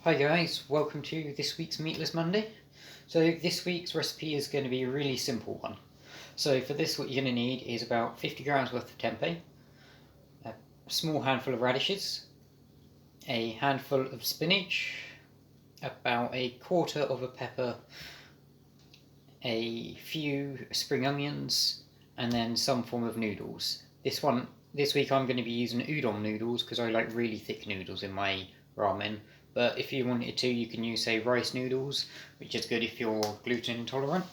Hi guys, welcome to this week's Meatless Monday. So this week's recipe is going to be a really simple one. So for this what you're going to need is about 50 grams worth of tempeh, a small handful of radishes, a handful of spinach, about a quarter of a pepper, a few spring onions, and then some form of noodles. This week I'm going to be using udon noodles because I like really thick noodles in my ramen. But if you wanted to, you can use, say, rice noodles, which is good if you're gluten intolerant.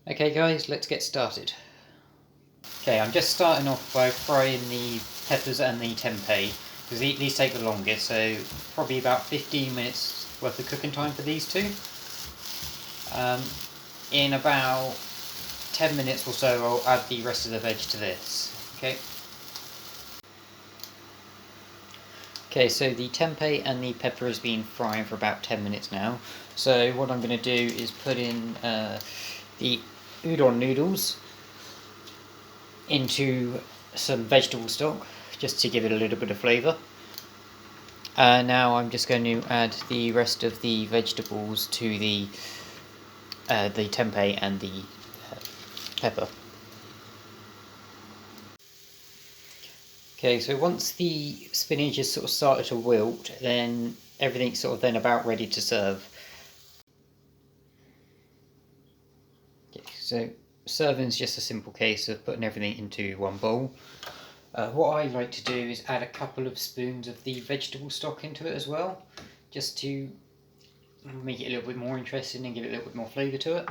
Okay guys, let's get started. Okay, I'm just starting off by frying the peppers and the tempeh, because these take the longest, so probably about 15 minutes worth of cooking time for these two. In about 10 minutes or so, I'll add the rest of the veg to this. Okay, so the tempeh and the pepper has been frying for about 10 minutes now. So what I'm going to do is put in the udon noodles into some vegetable stock, just to give it a little bit of flavour. Now I'm just going to add the rest of the vegetables to the tempeh and the pepper. Okay, so once the spinach has sort of started to wilt, then everything's sort of then about ready to serve. Okay, so serving is just a simple case of putting everything into one bowl. What I like to do is add a couple of spoons of the vegetable stock into it as well, just to make it a little bit more interesting and give it a little bit more flavour to it.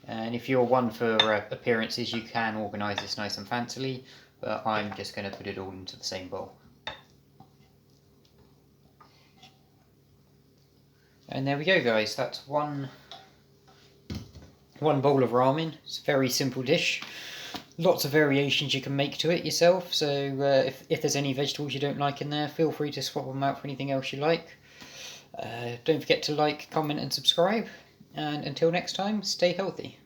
And if you're one for appearances, you can organise this nice and fancily, but I'm just going to put it all into the same bowl. And there we go guys, that's one bowl of ramen. It's a very simple dish. Lots of variations you can make to it yourself, so if there's any vegetables you don't like in there, feel free to swap them out for anything else you like. Don't forget to like, comment and subscribe, and until next time, stay healthy.